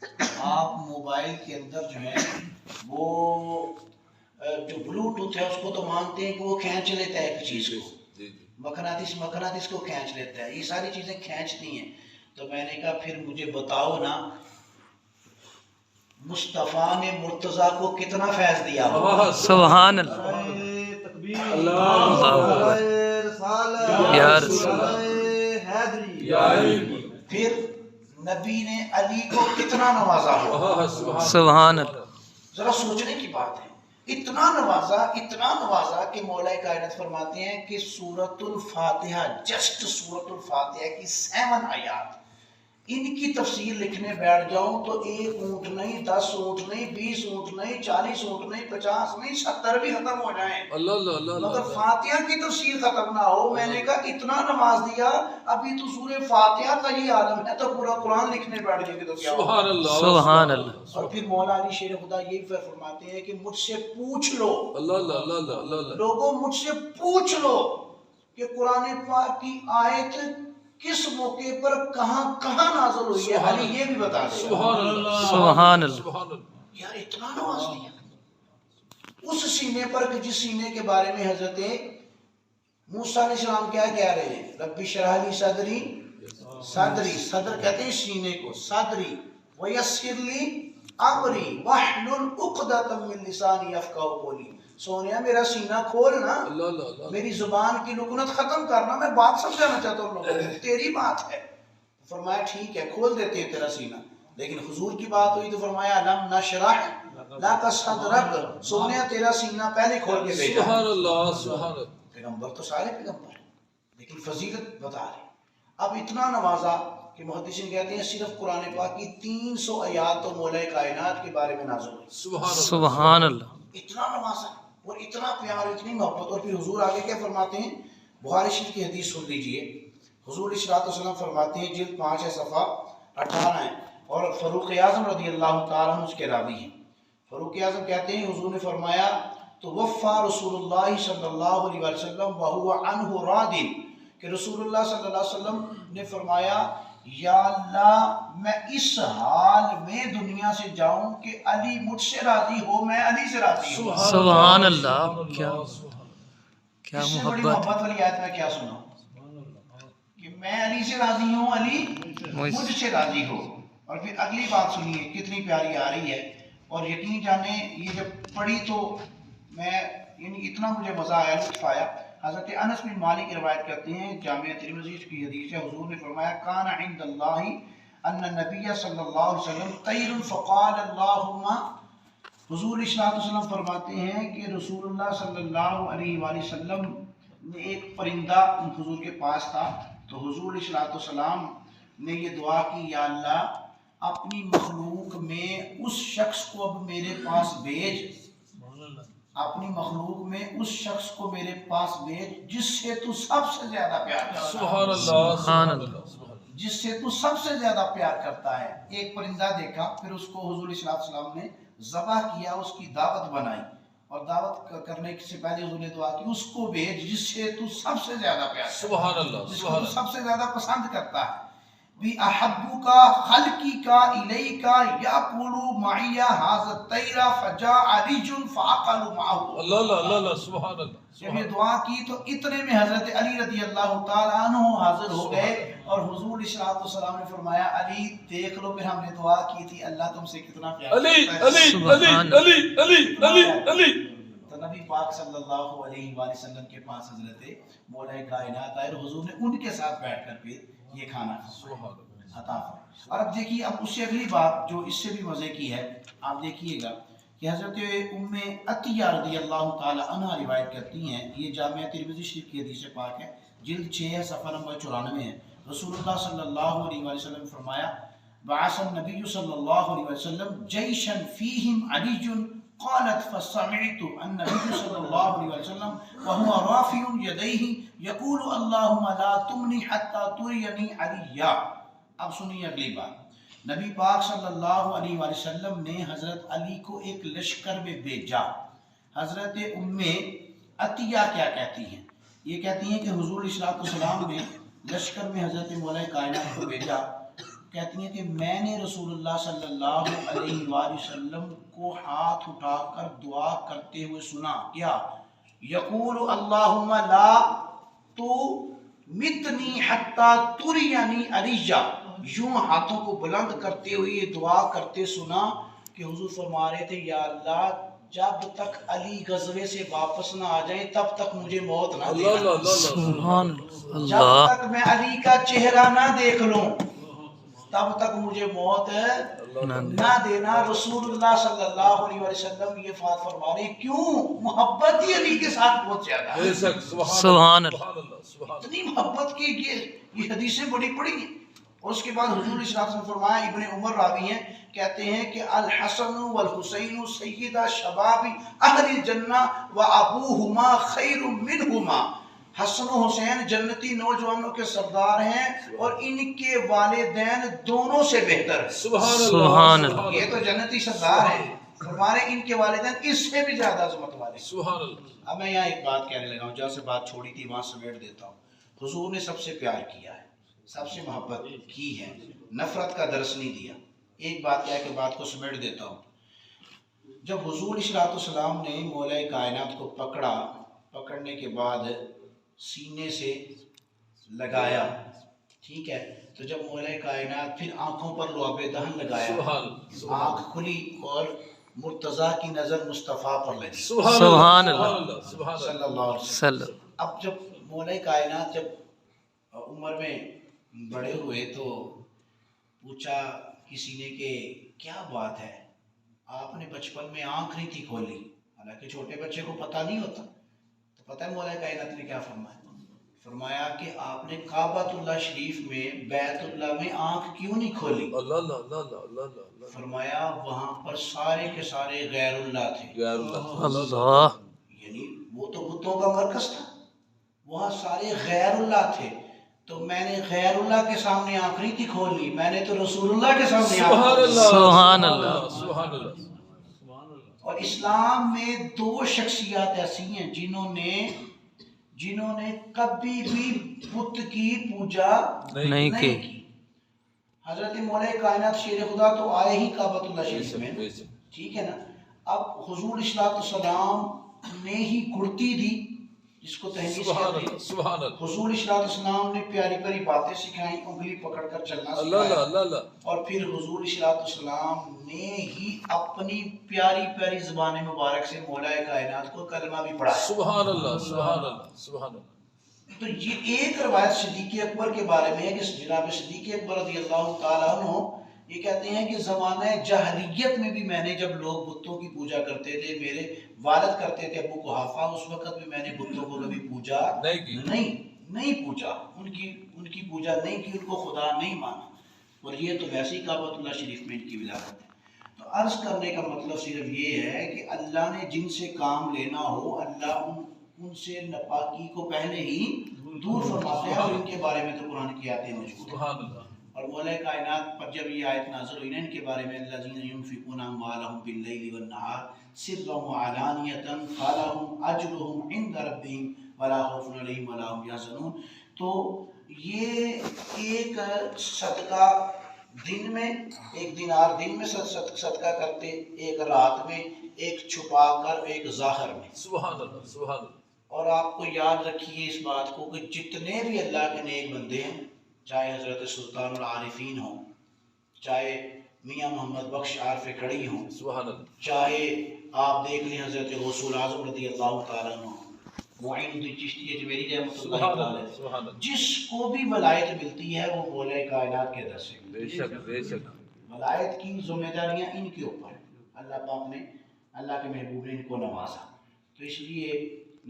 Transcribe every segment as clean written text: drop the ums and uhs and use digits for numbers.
آپ موبائل کے اندر جو ہے وہ جو بلوٹوتھ ہے اس کو تو مانتے ہیں کہ وہ کھینچ لیتا ہے ایک چیز کو، مقناطیس کو کھینچ لیتا ہے، یہ ساری چیزیں کھینچتی ہیں۔ تو میں نے کہا پھر مجھے بتاؤ نا مصطفیٰ نے مرتضیٰ کو کتنا فیض دیا؟ سبحان اللہ، پھر نبی نے علی کو کتنا نوازا ہو؟ سبحان اللہ، ذرا سوچنے کی بات ہے، اتنا نوازا کہ مولا کائنات فرماتے ہیں کہ سورۃ الفاتحہ، جسٹ سورۃ الفاتحہ کی 7 آیات، ان کی تفسیر لکھنے بیٹھ جاؤں تو 1 اونٹ نہیں، 10 اونٹ نہیں، 20 اونٹ نہیں، 40 اونٹ نہیں، 50 نہیں، 70 بھی ختم ہو جائیں مگر فاتحہ کی تفسیر ختم نہ ہو۔ میں نے کہا اتنا نواز دیا، ابھی تو سورہ فاتحہ کا ہی عالم ہے تو پورا قرآن لکھنے بیٹھ گئے تو کیا ہوگا؟ سبحان اللہ۔ اور پھر مولا علی شیر خدا یہی فرماتے ہیں کہ مجھ سے پوچھ لو، لوگوں مجھ سے پوچھ لو کہ قرآن پاک کی آیت کس موقع پر کہاں نازل ہوئی ہے، علی یہ بھی بتا دے۔ سبحان اللہ، یار اتنا نواز دیا اس سینے پر کہ جس سینے کے بارے میں حضرت موسیٰ علیہ السلام کیا کہہ رہے ہیں؟ رب اشرح لی صدری، صدر کہتے ہیں سینے کو، صدری ویسر لی امری واحلل عقدۃ من لسانی یفقہوا قولی۔ سونیا میرا سینہ کھول نا، میری زبان کی لکنت ختم کرنا، میں بات سمجھانا چاہتا ہوں لوگوں کو، تیری بات ہے۔ فرمایا ٹھیک ہے کھول دیتے ہیں تیرا سینہ، لیکن حضور کی بات ہوئی تو فرمایا لم نشرح لک صدرک، سونیا تیرا سینہ پہلے کھول کے بھیجا۔ سبحان اللہ، سبحان اللہ۔ پیغمبر تو سارے پیغمبر ہیں لیکن فضیلت بتا رہے ہیں۔ اب اتنا نوازا کہ محدثین کہتے ہیں صرف قرآن پاک کی 300 آیات تو مولا کائنات کے بارے میں نازل ہوئی۔ سبحان اللہ، اتنا نوازا اور اتنا پیار، اتنی محبت۔ اور پھر حضور آگے کیا فرماتے ہیں؟ بخاری شریف کی حدیث سن لیجئے۔ حضور صلی اللہ علیہ وسلم فرماتے ہیں، جلد 5 ہے، صفحہ 18 ہے، اور فاروق اعظم رضی اللہ تعالیٰ عنہ اس کے راوی ہیں۔ فاروق اعظم کہتے ہیں حضور نے فرمایا توفی رسول اللہ صلی اللہ علیہ وسلم وہو عنہ راض، کہ رسول اللہ صلی اللہ علیہ وسلم نے فرمایا یا اللہ میں اس حال میں دنیا سے جاؤں کہ علی مجھ سے راضی ہو، میں علی سے راضی ہوں۔ سبحان اللہ، کیا اس سے بڑی محبت والی آیت میں کیا سنا کہ میں علی سے راضی ہوں، علی مجھ سے راضی ہو۔ اور پھر اگلی بات سنیے کتنی پیاری آ رہی ہے، اور یقین جانے یہ جب پڑھی تو میں یعنی اتنا مجھے مزہ آیا، لطف آیا۔ حضرت انس بن مالک روایت کرتے ہیں، جامعہ ترمذی کی حدیث ہے، حضور نے فرمایا کان عند اللہ ان النبی صلی اللہ علیہ وسلم طیر فقال اللہم، حضور صلی اللہ علیہ وسلم فرماتے ہیں کہ رسول اللہ صلی اللہ علیہ وآلہ وسلم نے ایک پرندہ حضور کے پاس تھا، تو حضور صلی اللہ علیہ وسلم نے یہ دعا کی یا اللہ اپنی مخلوق میں اس شخص کو اب میرے پاس بھیج، اپنی مخلوق میں اس شخص کو میرے پاس بھیج جس سے تو سب سے زیادہ پیار کرتا ہے۔ سبحان اللہ، سبحان اللہ۔ جس سے تو سب سے زیادہ پیار کرتا ہے۔ ایک پرندہ دیکھا، پھر اس کو حضور صلی اللہ علیہ وسلم نے ذبح کیا، اس کی دعوت بنائی، اور دعوت کرنے سے پہلے حضور نے دعا کی اس کو بھیج جس سے تو سب سے زیادہ پیار کرتا ہے، سبحان اللہ، جس سبحان کو تو اللہ۔ سب سے زیادہ پسند کرتا ہے۔ بھی احبو کا خلقی کا الی کا یاکلوا معی ھذا الطیر فجاء رجل فاکلوا معه۔ اللہ اللہ اللہ، سبحان اللہ۔ جب یہ دعا کی تو اتنے میں حضرت علی رضی اللہ تعالیٰ عنہ حاضر ہو گئے، اور حضور علیہ السلام نے فرمایا علی دیکھ لو پھر ہم نے دعا کی تھی اللہ تم سے کتنا پیار علی کرتا ہے۔ علی علی علی علی علی علی۔ تو نبی پاک صلی اللہ علیہ وآلہ وسلم کے پاس حضرت مولا کائنات آئے، اور حضور نے ان کے ساتھ بیٹھ کر پھر یہ کھانا عطا فرمایا۔ اور اب دیکھیے اب اس سے اگلی بات جو اس سے بھی مزے کی ہے، آپ دیکھیے گا کہ حضرت ام عطیہ رضی اللہ تعالی عنہ روایت کرتی ہیں، یہ جامعہ ترمذی شریف کی حدیث پاک ہے، جلد 6 ہے، صفحہ نمبر 94 ہے۔ رسول اللہ صلی اللہ علیہ وآلہ وسلم فرمایا بعث النبی صلی اللہ علیہ وسلم جیشا فیہم علی قالت فسمعت النبی صلی اللہ علیہ وسلم وهو رافع یدیہ یقول اللہم لا تمنی حتی ترینی علیہ۔ اب سنیے اگلی بات، نبی پاک صلی اللہ علیہ وآلہ وسلم نے حضرت علی کو ایک لشکر میں بھیجا۔ حضرت ام عطیہ کیا کہتی ہیں؟ یہ کہتی ہیں کہ حضور صلی اللہ علیہ وسلم نے لشکر میں حضرت مولا کائنات کو بھیجا، کہتی ہیں کہ میں نے رسول اللہ صلی اللہ علیہ وآلہ وسلم کو ہاتھ اٹھا کر دعا کرتے ہوئے سنا، کیا یقول اللہم لا تو متنی حتی ترینی علیہ، یوں ہاتھوں کو بلند کرتے ہوئے یہ دعا کرتے سنا کہ حضور فرما رہے تھے یا اللہ جب تک علی غزوے سے واپس نہ آ جائیں تب تک مجھے موت نہ دینا، سبحان جب اللہ تک میں علی کا چہرہ نہ دیکھ لوں تب تک مجھے موت نہ دینا۔ رسول اللہ صلی اللہ علیہ وسلم یہ بات فرما رہے ہیں، کیوں؟ محبت ہی علی کے ساتھ بہت زیادہ ہے، سبحان اللہ اتنی محبت کی یہ حدیثیں بڑی پڑی ہیں۔ اور اس کے بعد حضور صلی اللہ علیہ وسلم فرمایا، ابن عمر راوی ہیں، کہتے ہیں کہ الحسن والحسین سیدہ شباب اہل الجنہ و ابوہما خیر منہما، حسن و حسین جنتی نوجوانوں کے سردار ہیں اور ان کے والدین دونوں سے بہتر ہیں۔ سبحان اللہ یہ تو جنتی سردار ہیں، ہمارے ان کے والدین اس سے بھی زیادہ عظمت والے ہیں۔ سبحان اللہ۔ اب میں یہاں ایک بات کہنے لگا ہوں، جہاں سے بات چھوڑی تھی وہاں سمیٹ دیتا ہوں۔ حضور نے سب سے پیار کیا ہے، سب سے محبت کی ہے، نفرت کا درس نہیں دیا۔ ایک بات کیا ہے کہ بات کو سمیٹ دیتا ہوں۔ جب حضور صلی اللہ علیہ وسلم نے مولا کائنات کو پکڑنے کے بعد سینے سے لگایا، ٹھیک ہے، تو جب مولا کائنات پھر آنکھوں پر لعاب دہن لگایا، آنکھ کھلی اور مرتضیٰ کی نظر مصطفیٰ پر لگی سبحان اللہ صلی اللہ علیہ وسلم۔ اب جب مولا کائنات جب عمر میں بڑے ہوئے تو پوچھا کسی نے کہ کیا بات ہے، آپ نے بچپن میں آنکھ نہیں تھی کھولی، حالانکہ چھوٹے بچے کو پتہ نہیں ہوتا۔ تو پتہ ہے مولا کائنات نے کیا فرمایا کہ آپ نے کعبۃ اللہ شریف میں بیت اللہ میں آنکھ کیوں نہیں کھولی؟ فرمایا وہاں پر سارے کے سارے غیر اللہ تھے، اللہ، یعنی وہ تو بتوں کا مرکز تھا، وہاں سارے غیر اللہ تھے، تو میں نے غیر اللہ کے سامنے آنکھ نہیں تھی کھولی، میں نے تو رسول اللہ کے سامنے آنکھ کھولی۔ سبحان اللہ سبحان اللہ۔ اور اسلام میں دو شخصیات ایسی ہیں جنہوں نے کبھی بھی بت کی پوجا نہیں کی۔ حضرت مولا کائنات شیر خدا تو آئے ہی کعبۃ اللہ شریف میں، ٹھیک ہے نا۔ اب حضور صلی اللہ علیہ وسلم نے ہی گڑتی دی جس کو تحریش کہتے ہیں، حضور صلی اللہ علیہ وسلم نے پیاری پیاری باتیں سکھائیں، انگلی پکڑ کر چلنا سکھایا، اور پھر حضور صلی اللہ علیہ وسلم نے ہی اپنی پیاری پیاری زبان مبارک سے مولا کائنات کو کلمہ بھی پڑھایا۔ سبحان اللہ سبحان اللہ سبحان اللہ۔ تو یہ ایک روایت صدیق اکبر کے بارے میں ہے کہ جناب صدیق اکبر رضی اللہ تعالیٰ عنہ یہ کہتے ہیں کہ زمانہ جاہلیت میں بھی میں نے جب لوگ بتوں کی پوجا کرتے تھے، میرے والد کرتے تھے ابو قحافہ، اس وقت بھی میں نے بتوں کو کبھی پوجا نہیں پوجا، ان کی پوجا نہیں کی، ان کو خدا نہیں مانا، اور یہ تو ویسے ہی کعبۃ اللہ شریف میں ان کی ولادت ہے۔ تو عرض کرنے کا مطلب صرف یہ ہے کہ اللہ نے جن سے کام لینا ہو، اللہ ان سے ناپاکی کو پہلے ہی دور فرماتے ہیں، اور ان کے بارے میں تو قرآن کی آیتیں موجود ہیں۔ اور مولا کائنات پر جب یہ آیت نازل ہوئی نا ان کے بارے میں، الذین ينفقون اموالهم باللیل والنہار سرا وعلانیۃ فلہم اجرہم عند ربہم ولا خوف علیہم ولا هم یحزنون۔ تو یہ ایک صدقہ دن میں، ایک دینار دن میں صدقہ کرتے، ایک رات میں، ایک چھپا کر، ایک ظاہر میں۔ سبحان اللہ سبحان اللہ۔ اور آپ کو یاد رکھیے اس بات کو کہ جتنے بھی اللہ کے نیک بندے ہیں، چاہے حضرت سلطان العارفین ہوں، چاہے میاں محمد بخش عارف کڑی ہوں، سبحان اللہ، چاہے آپ دیکھ لیں حضرت غوث اعظم رضی اللہ تعالیٰ عنہ، معین الدین چشتی اجمیری رحمۃ اللہ تعالیٰ، جس کو بھی ولایت ملتی ہے وہ مولا کائنات کے در سے، بے شک بے شک، ولایت کی ذمہ داریاں ان کے اوپر ہیں، اللہ پاک نے، اللہ کے محبوب نے ان کو نوازا۔ تو اس لیے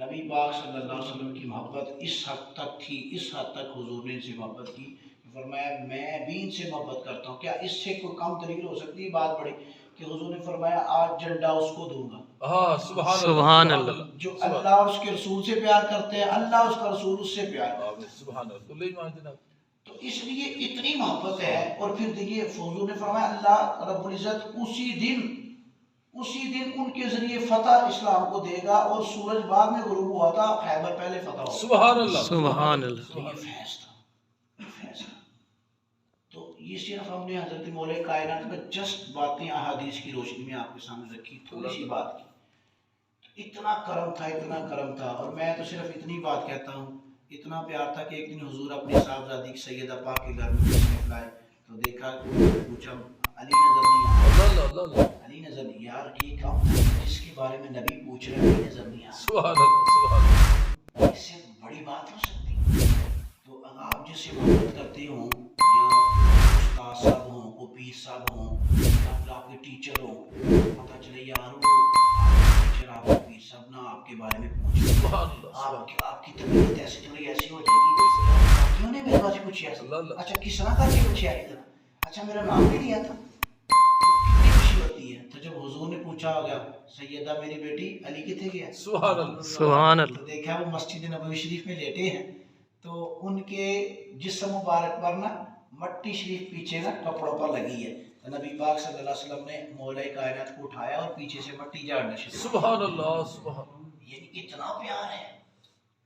نبی پاک صلی اللہ علیہ وسلم کی محبت اس حد تک تھی، اس حد تک حضور نے ان سے محبت کی، فرمایا میں بھی ان سے محبت کرتا ہوں۔ کیا اس سے کوئی کم دلیل ہو سکتی ہے؟ بات بڑی کہ حضور نے فرمایا آج جھنڈا اس کو دوں گا، سبحان اللہ، جو اللہ اور اس کے رسول سے پیار کرتے ہیں، اللہ اس کا رسول اس سے پیار کرتے ہیں۔ سبحان اللہ۔ تو اس لیے اتنی محبت ہے۔ اور پھر دیکھیے حضور نے فرمایا اللہ رب العزت اسی دن ان کے ذریعے فتح اسلام کو دے گا، اور سورج بعد میں غروب ہوا تھا، خیبر پہلے فتح ہوا۔ سبحان اللہ سبحان اللہ۔ تو یہ فیض تھا، یہ فیض تھا۔ تو یہ صرف ہم نے حضرت مولا کائنات میں جسٹ باتیں احادیث کی روشنی میں آپ کے سامنے رکھی، تھوڑی سی بات کی، اتنا کرم تھا. اور میں تو صرف اتنی بات کہتا ہوں، اتنا پیار تھا کہ ایک دن حضور اپنی صاحبزادی سیدہ پاک کے گھر میں تشریف لائے تو دیکھا، پوچھا علی نظر نہیں آیا، اللہ اللہ علی نظر نہیں، یار یہ کام تھا جس کے بارے میں نبی پوچھ رہے ہیں، علی نظر نہیں آیا. سبحان اللہ سبحان اللہ. اس سے بڑی بات ہو سکتی. تو آپ جس سے محبت کرتے ہوں، یا استاد صاحب ہوں، کو پیر صاحب ہوں، یا پھر آپ کے ٹیچر ہوں، پتہ چلے یار وہ ٹیچر آپ کے پیر صاحب نہ آپ کے بارے میں پوچھ رہے ہیں، سبحان اللہ آپ کی طبیعت ایسی تھوڑی ایسی ہو جائے گی، باقیوں نے میرے بارے میں پوچھا، اچھا کس طرح کر کے پوچھا ہے، اچھا میرا نام بھی لیا تھا، کتنی خوشی ہوتی ہے. تو جب حضور نے پوچھا ہوگا سیدہ میری بیٹی علی کتنے گیا، سبحان اللہ سبحان اللہ. تو دیکھا وہ مسجد نبوی شریف میں لیٹے ہیں، تو ان کے جسم مبارک پر نا مٹی شریف پیچھے نا کپڑوں پر لگی ہے. تو نبی پاک صلی اللہ علیہ وسلم نے مولا کائنات کو اٹھایا اور پیچھے سے مٹی جھاڑنا شروع کیا. سبحان اللہ سبحان اللہ. یعنی اتنا پیار ہے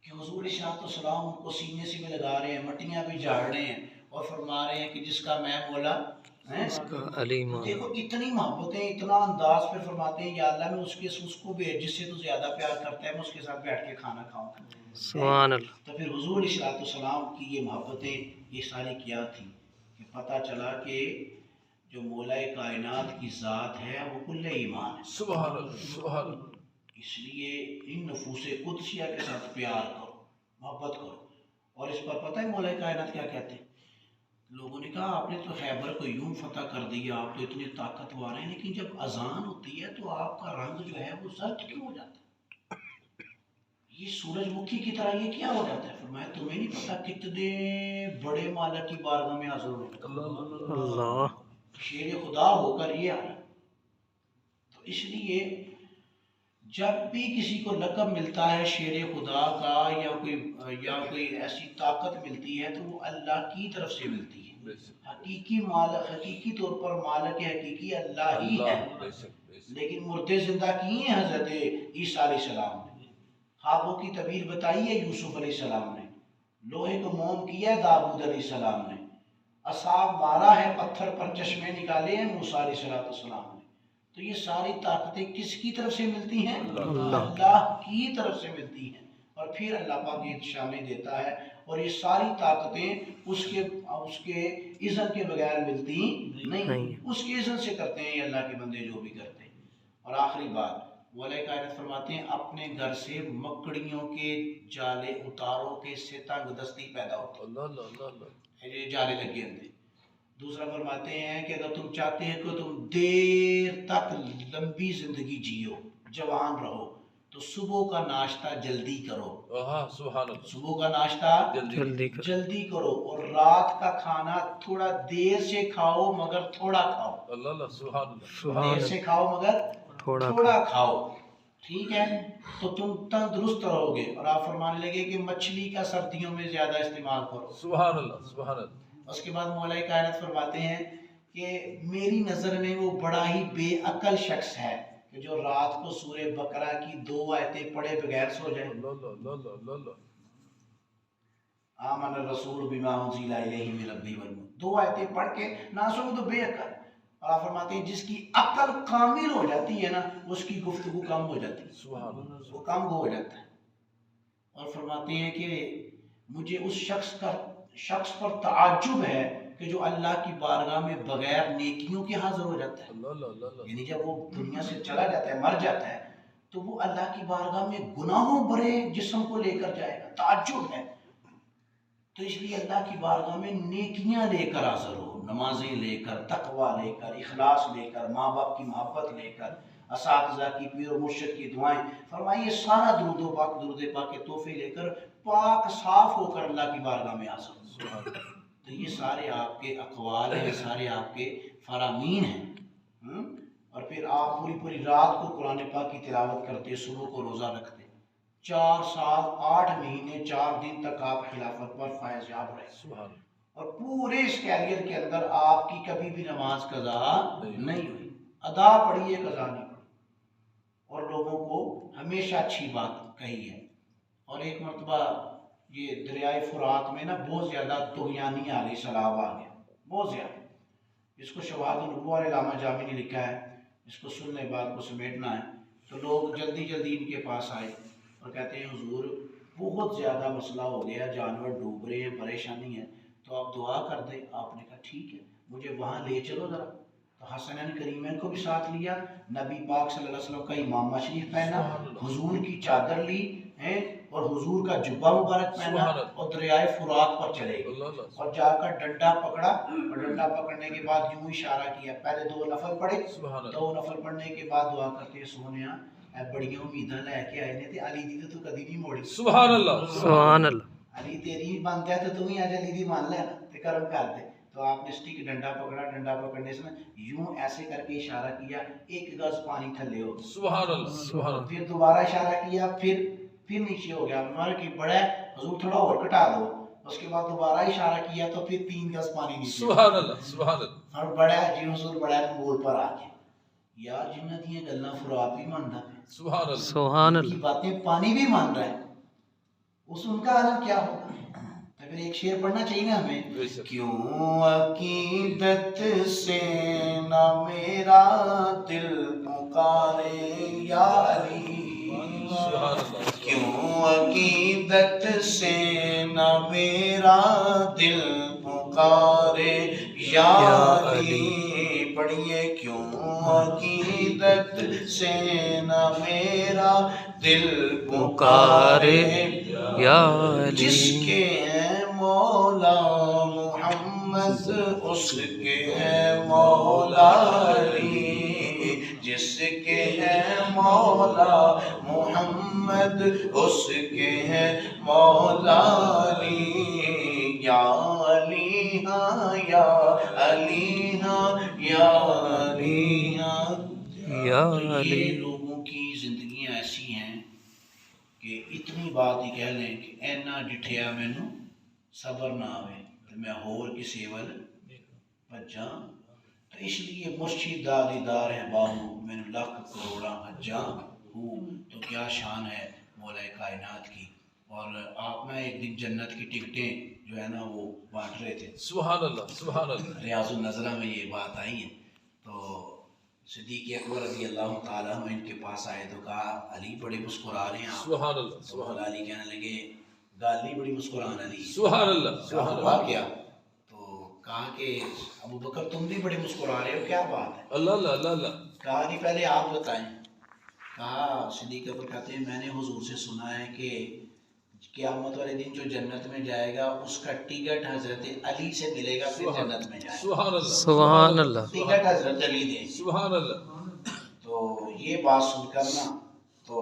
کہ حضور علیہ السلام ان کو سینے سے بھی لگا رہے ہیں، مٹیاں بھی جھاڑ رہے ہیں اور فرما رہے ہیں کہ جس کا میں مولا اس کا علی مان. دیکھو اتنی محبتیں، اتنا انداز پہ فرماتے ہیں، یا اللہ میں اس کو بھی جس سے تو زیادہ پیار کرتا ہے میں اس کے ساتھ بیٹھ کے کھانا کھاؤں. سبحان اللہ. تو پھر حضور علیہ السلام کی یہ محبتیں یہ ساری کیا تھی کہ پتہ چلا کہ جو مولا کائنات کی ذات ہے وہ کل ایمان ہے. سبحان اللہ سبحان اللہ. اس لیے ان نفوس قدسیہ کے ساتھ پیار کرو، محبت کرو. اور اس پر پتہ ہے مولا کائنات کیا کہتے ہیں؟ لوگوں نے کہا آپ نے تو خیبر کو یوں فتح کر دیا، آپ تو اتنے طاقتور ہیں، لیکن جب اذان ہوتی ہے تو آپ کا رنگ جو ہے وہ زرد کیوں ہو جاتا ہے؟ یہ سورج مکھی کی طرح یہ کیا ہو جاتا ہے؟ فرمایا تمہیں نہیں پتا کتنے بڑے مالک کی بارگاہ میں حاضر ہوئے، اللہ. شیر خدا ہو کر یہ آیا. تو اس لیے جب بھی کسی کو لقب ملتا ہے شیر خدا کا یا کوئی ایسی طاقت ملتی ہے تو وہ اللہ کی طرف سے ملتی ہے. حقیقی طور پر مالک حقیقی اللہ ہی ہے، لیکن مردے زندہ کیے ہیں حضرت عیسیٰ علیہ السلام نے، خوابوں کی تعبیر بتائی ہے یوسف علیہ السلام نے، لوہے کو موم کیا ہے داؤد علیہ السلام نے، عصا مارا ہے پتھر پر چشمے نکالے ہیں موسیٰ علیہ السلام نے. تو یہ ساری طاقتیں کس کی طرف سے ملتی ہیں؟ اللہ کی طرف سے ملتی ہیں. اور پھر اللہ پاک یہ شامل دیتا ہے اور یہ ساری طاقتیں اس کے اذن کے بغیر ملتی نہیں، اس کے اذن سے کرتے ہیں یہ اللہ کے بندے جو بھی کرتے ہیں. اور آخری بات مولا کائنات فرماتے ہیں اپنے گھر سے مکڑیوں کے جالے اتارو کہ اس سے تنگ دستی پیدا ہوتی ہے، یہ جالے لگے ہوتے. دوسرا فرماتے ہیں کہ اگر تم چاہتے ہیں کہ تم دیر تک لمبی زندگی جیو، جوان رہو، تو صبح کا ناشتہ جلدی کرو. صبح کا ناشتہ جلدی کرو اور رات کا کھانا تھوڑا دیر سے کھاؤ مگر تھوڑا کھاؤ. دیر سے کھاؤ مگر تھوڑا کھاؤ، ٹھیک ہے؟ تو تم تندرست رہو گے. اور آپ فرمانے لگے کہ مچھلی کا سردیوں میں زیادہ استعمال کرو. سبحان اللہ سبحان اللہ. اس کے بعد مولا کائنات فرماتے ہیں کہ میری نظر میں وہ بڑا ہی بے عقل شخص ہے کہ جو رات کو سورہ بقرہ کی 2 آیتیں پڑھے بغیر سو جائے. آمن الرسول بما انزل الیہ من ربہ والمؤمنون، 2 آیتیں پڑھ کے نہ سو تو بے عقل. اور آپ فرماتے ہیں جس کی عقل کامل ہو جاتی ہے نا اس کی گفتگو کم ہو جاتی ہے، وہ کم ہو جاتا ہے. اور فرماتے ہیں کہ مجھے اس شخص پر تعجب ہے کہ جو اللہ کی بارگاہ میں بغیر نیکیوں کے حاضر ہو جاتا ہے. یعنی جب وہ دنیا سے چلا جاتا ہے، مر جاتا ہے، تو وہ اللہ کی بارگاہ میں گناہوں بھرے جسم کو لے کر جائے گا. تعجب ہے. تو اس لیے اللہ کی بارگاہ میں نیکیاں لے کر حاضر ہو، نمازیں لے کر، تقوی لے کر، اخلاص لے کر، ماں باپ کی محبت لے کر، اساتذہ کی، پیر و مرشد کی دعائیں. فرمائیے سارا درود پاک کے تحفے لے کر پاک صاف ہو کر اللہ کی بارگاہ میں حاضر. تو یہ سارے آپ کے اقوال ہیں، سارے آپ کے فرامین ہیں. اور پھر آپ پوری رات کو قرآن پاک کی تلاوت کرتے، صبح کو روزہ رکھتے، 4 سال 8 مہینے 4 دن تک آپ خلافت پر فائز یاب رہے. اور پورے اس کیریئر کے اندر آپ کی کبھی بھی نماز قضا نہیں ہوئی، ادا پڑھی ہے قضا نہیں پڑھی. اور لوگوں کو ہمیشہ اچھی بات کہی ہے. اور ایک مرتبہ یہ دریائے فرات میں نا بہت زیادہ طغیانی آ گئی، سیلاب آ گیا بہت زیادہ. اس کو شواہد النبوہ علامہ جامی نے لکھا ہے، اس کو سننے بات کو سمیٹنا ہے، تو لوگ جلدی جلدی ان کے پاس آئے اور کہتے ہیں حضور بہت زیادہ مسئلہ ہو گیا، جانور ڈوب رہے ہیں، پریشانی ہے، تو آپ دعا کر دیں۔ آپ نے کہا ٹھیک ہے، مجھے وہاں لے چلو ذرا۔ تو حسنین کریمین کو بھی ساتھ لیا، نبی پاک صلی اللہ علیہ وسلم کا امامہ شریف پہنا، حضور کی چادر لی اور حضور کا جبہ مبارک پہنا اور دریائے فرات پر چلے گئے اور جا کر ڈنڈا پکڑا، اور ڈنڈا پکڑنے کے بعد یوں اشارہ کیا، پہلے 2 نفل پڑھے، 2 نفل پڑھنے کے بعد دعا کرتے ہیں سونیا اے بڑیاں امیداں لے کے آئے نے تے علی دی تو کدی نہیں موڑی۔ سبحان اللہ، سبحان اللہ، علی تیری بھی مانتا ہے تو تم ہی آج علی دی مان لے نا تے کرم کر دے۔ تو آپ نے سٹک ڈنڈا پکڑا، ڈنڈا پکڑنے سے یوں ایسے کر کے اشارہ کیا 1 گز پانی تھلے ہو، سبحان اللہ، سبحان اللہ، پھر دوبارہ اشارہ کیا، پھر نیچے ہو گیا، ہمارا کہ بڑا ہے حضور تھوڑا اور گھٹا دو، اس کے بعد دوبارہ اشارہ کیا تو پھر 3 گز پانی نیچے، سبحان اللہ، سبحان اللہ، اور بڑا ہے جی حضور بڑا ہے مول پر آ کے یار جنہ دیاں گلاں فرات بھی ماندا ہے، سبحان اللہ، سبحان کی اللہ، باتیں پانی بھی مان رہا ہے، اس ان کا عالم کیا ہوگا؟ تو پھر ایک شعر پڑھنا چاہیے نا ہمیں، کیوں عقیدت سے نہ میرا دل پکارے یا علی، کیوں عقیدت سے نہ میرا دل پکارے یا علی، پڑھیے کیوں عقیدت سے نہ میرا دل پکارے یا علی، جس کے ہیں مولا محمد اس کے ہیں مولا علی، جس کے ہیں مولا محمد اس کے ہیں مولا علی، یا علی ہاں یا علی ہاں یا علی ہاں۔ یا تو علی، یہ لوگوں کی زندگیاں ایسی ہیں کہ اتنی بات ہی کہہ لیں کہ اینا ڈٹھیا مینوں صبر نہ آوے تو میں ہور کسی ول بھجاں، تو اس لیے مرشد دا دیدار ہے باہو مینوں لاکھ کروڑاں حجاں ہوں، تو کیا شان ہے مولا کائنات کی۔ اور آپ نا ایک دن جنت کی ٹکٹیں جو ہے نا وہ بانٹ رہے تھے، سبحان اللہ، سبحان اللہ، ریاض النظرہ میں یہ بات آئی ہے، تو صدیق اکبر رضی اللہ تعالیٰ عنہ ان کے پاس آئے تو کہا علی بڑے مسکرا رہے ہیں آپ، سبحان اللہ، تو سبحان مولا علی کہنے لگے گالی بڑی مسکران علی، سبحان اللہ، سبحان ہوا اللہ، کیا؟ تو کہا کہ ابو بکر تم بھی بڑے مسکرا رہے ہو، کیا بات ہے؟ اللہ اللہ، اللہ اللہ، کہا جی پہلے آپ بتائیں۔ کہا صدیق اکبر کہتے ہیں میں نے حضور سے سنا ہے کہ قیامت والے دن جو جنت میں جائے گا اس کا ٹکٹ حضرت علی سے ملے گا، پھر جنت میں جائے گا، سبحان اللہ، سبحان اللہ، ٹکٹ حضرت علی دیں۔ سبحان اللہ، تو یہ بات سن کر نا تو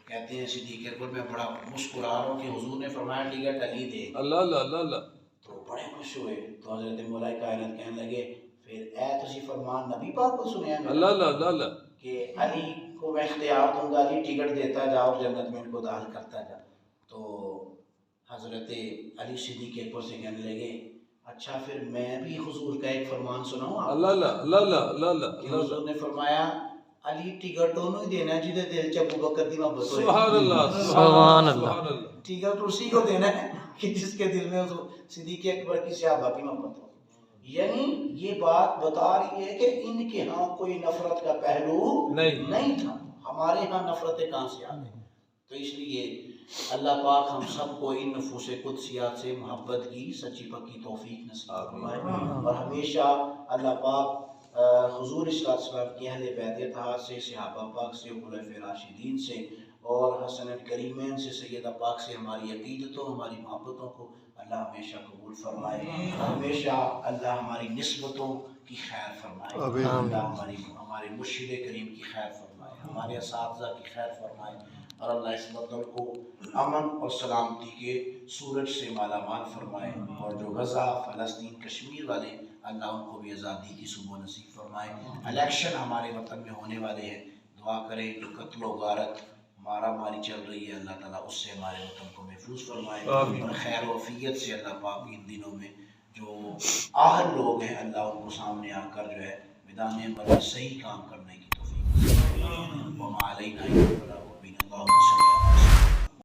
کہتے ہیں صدیق اکبر میں بڑا مسکرا رہا ہوں کہ حضور نے فرمایا ٹکٹ علی دے، اللہ اللہ، اللہ اللہ، تو بڑے خوش ہوئے۔ تو حضرت مولا کائنات کہنے لگے پھر اے تسی فرمان نبی پاک کو سنیا میں اللہ اللہ، اللہ اللہ، کہ علی کو میں اختیار دوں گا، علی ٹکٹ دیتا جا اور جنت میں ان کو داخل کرتا جا۔ تو حضرت علی صدیق اکبر سے کہنے لگے اچھا پھر میں بھی حضور کا ایک فرمان سناؤں آپ؟ اللہ اللہ، اللہ اللہ، اللہ اللہ، کہ اللہ اللہ، حضور نے فرمایا علی ٹکٹ انہوں ہی دینا جہدے دل چ ابو بکر دی محبت ہوئے، سبحان اللہ، سبحان اللہ، سبحان اللہ، ٹکٹ اسی کو دینا ہے کہ جس کے دل میں صدیق اکبر کی صحابہ کی محبت ہو۔ یعنی یہ بات بتا رہی ہے کہ ان کے ہاں کوئی نفرت کا پہلو نہیں تھا، ہمارے ہاں نفرتیں کہاں سے آ گئی؟ تو اس لیے اللہ پاک ہم سب کو ان نفوس قدسیات سے محبت کی سچی پکی توفیق نصیب فرمائے، اور ہمیشہ اللہ پاک حضور صلی اللہ علیہ وسلم کی اہل بیت اطہار سے، صحابہ پاک سے، خلفائے راشدین سے اور حسن کریمین سے، سیدہ پاک سے ہماری عقیدتوں، ہماری محبتوں کو اللہ ہمیشہ قبول فرمائے، ہمیشہ اللہ ہماری نسبتوں کی خیر فرمائے، اللہ ہمارے مرشد کریم کی خیر فرمائے، ہمارے اساتذہ کی خیر فرمائے، اور اللہ اس وطن کو امن اور سلامتی کے سورج سے مالا مال فرمائے، اور جو غزہ، فلسطین، کشمیر والے اللہ ان کو بھی آزادی کی صبح نصیب فرمائے۔ الیکشن ہمارے وطن میں ہونے والے ہیں، دعا کریں جو قتل و غارت مارا ماری چل رہی ہے اللہ تعالیٰ اس سے ہمارے وطن کو محفوظ فرمائے، اور خیر و عافیت سے اللہ پاک ان دنوں میں جو آہل لوگ ہیں اللہ ان کو سامنے آ کر جو ہے میدان عمل میں صحیح کام کرنے کی توفیق۔ وما علینا الا البلاغ، اللہم صل